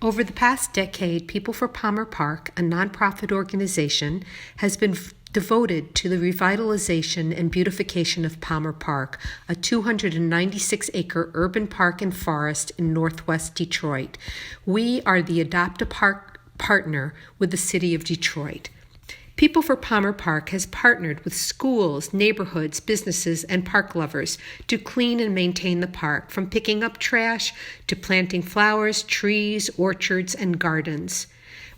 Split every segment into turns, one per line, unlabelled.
Over the past decade, People for Palmer Park, a nonprofit organization, has been devoted to the revitalization and beautification of Palmer Park, a 296-acre urban park and forest in northwest Detroit. We are the adopt-a-park partner with the City of Detroit. People for Palmer Park has partnered with schools, neighborhoods, businesses, and park lovers to clean and maintain the park, from picking up trash to planting flowers, trees, orchards, and gardens.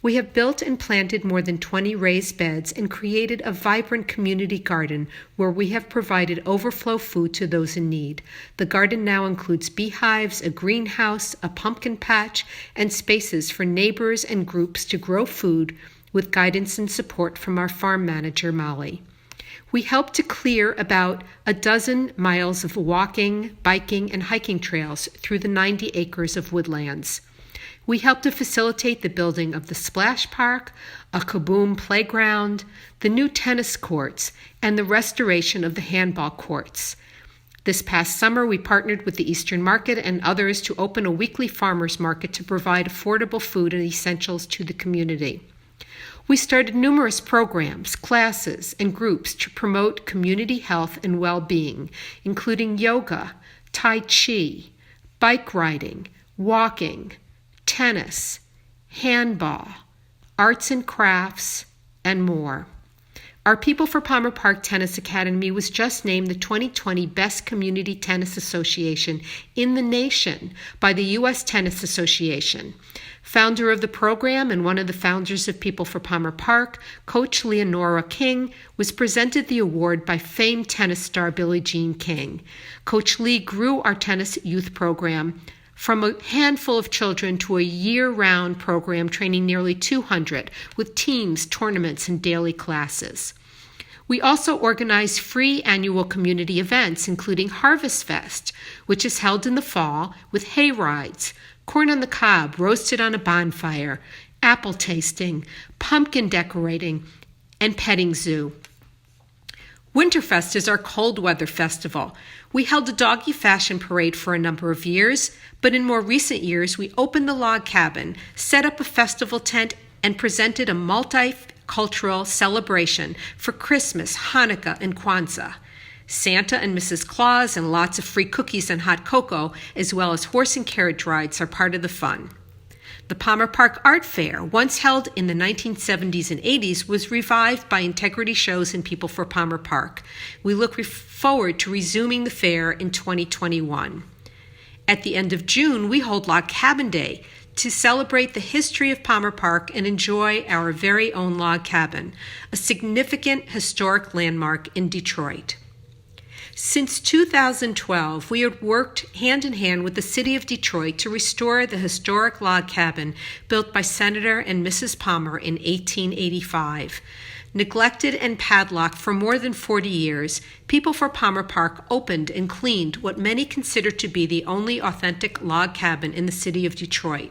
We have built and planted more than 20 raised beds and created a vibrant community garden where we have provided overflow food to those in need. The garden now includes beehives, a greenhouse, a pumpkin patch, and spaces for neighbors and groups to grow food with guidance and support from our farm manager, Molly. We help to clear about a dozen miles of walking, biking, and hiking trails through the 90 acres of woodlands. We help to facilitate the building of the splash park, a kaboom playground, the new tennis courts, and the restoration of the handball courts. This past summer, we partnered with the Eastern Market and others to open a weekly farmers market to provide affordable food and essentials to the community. We started numerous programs, classes, and groups to promote community health and well-being, including yoga, tai chi, bike riding, walking, tennis, handball, arts and crafts, and more. Our People for Palmer Park Tennis Academy was just named the 2020 Best Community Tennis Association in the nation by the U.S. Tennis Association. Founder of the program and one of the founders of People for Palmer Park, Coach Leonora King, was presented the award by famed tennis star Billie Jean King. Coach Lee grew our tennis youth program from a handful of children to a year-round program training nearly 200 with teams, tournaments, and daily classes. We also organize free annual community events, including Harvest Fest, which is held in the fall with hay rides, corn on the cob roasted on a bonfire, apple tasting, pumpkin decorating, and petting zoo. Winterfest is our cold weather festival. We held a doggy fashion parade for a number of years, but in more recent years, we opened the log cabin, set up a festival tent, and presented a multicultural celebration for Christmas, Hanukkah, and Kwanzaa. Santa and Mrs. Claus and lots of free cookies and hot cocoa, as well as horse and carriage rides, are part of the fun. The Palmer Park Art Fair, once held in the 1970s and 80s, was revived by Integrity Shows and People for Palmer Park. We look forward to resuming the fair in 2021. At the end of June, we hold Log Cabin Day to celebrate the history of Palmer Park and enjoy our very own log cabin, a significant historic landmark in Detroit. Since 2012, we have worked hand in hand with the City of Detroit to restore the historic log cabin built by Senator and Mrs. Palmer in 1885. Neglected and padlocked for more than 40 years, People for Palmer Park opened and cleaned what many consider to be the only authentic log cabin in the city of Detroit.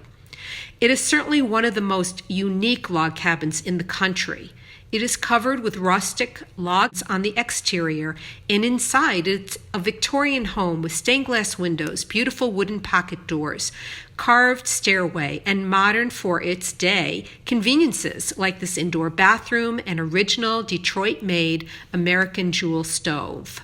It is certainly one of the most unique log cabins in the country. It is covered with rustic logs on the exterior, and inside it's a Victorian home with stained glass windows, beautiful wooden pocket doors, carved stairway, and modern for its day conveniences like this indoor bathroom and original Detroit-made American Jewel stove.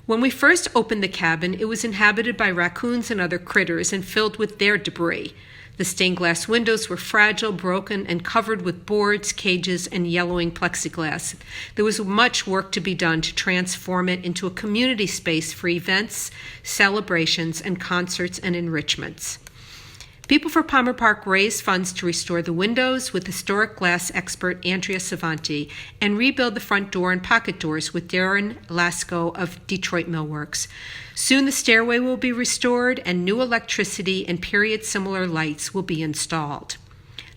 When we first opened the cabin, it was inhabited by raccoons and other critters and filled with their debris. The stained glass windows were fragile, broken, and covered with boards, cages, and yellowing plexiglass. There was much work to be done to transform it into a community space for events, celebrations, and concerts and enrichments. People for Palmer Park raised funds to restore the windows with historic glass expert Andrea Savanti and rebuild the front door and pocket doors with Darren Lasco of Detroit Millworks. Soon the stairway will be restored and new electricity and period-similar lights will be installed.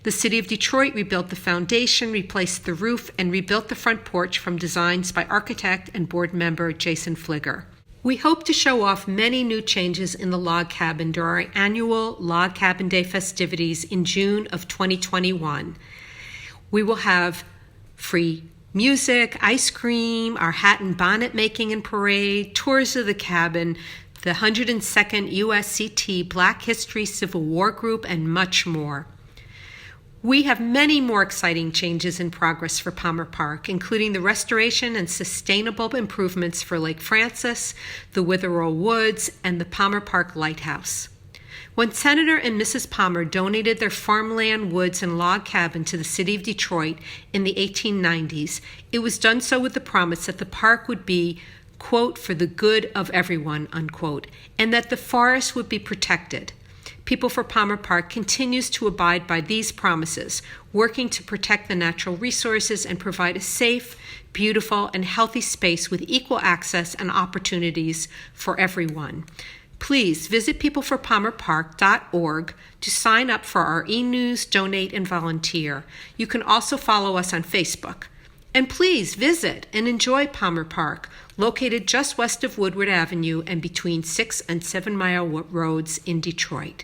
The City of Detroit rebuilt the foundation, replaced the roof, and rebuilt the front porch from designs by architect and board member Jason Fligger. We hope to show off many new changes in the log cabin during our annual Log Cabin Day festivities in June of 2021. We will have free music, ice cream, our hat and bonnet making and parade, tours of the cabin, the 102nd USCT Black History Civil War Group, and much more. We have many more exciting changes in progress for Palmer Park, including the restoration and sustainable improvements for Lake Francis, the Witherell Woods, and the Palmer Park Lighthouse. When Senator and Mrs. Palmer donated their farmland, woods, and log cabin to the city of Detroit in the 1890s, it was done so with the promise that the park would be, quote, for the good of everyone, unquote, and that the forest would be protected. People for Palmer Park continues to abide by these promises, working to protect the natural resources and provide a safe, beautiful, and healthy space with equal access and opportunities for everyone. Please visit peopleforpalmerpark.org to sign up for our e-news, donate, and volunteer. You can also follow us on Facebook. And please visit and enjoy Palmer Park, located just west of Woodward Avenue and between 6 and 7 Mile Roads in Detroit.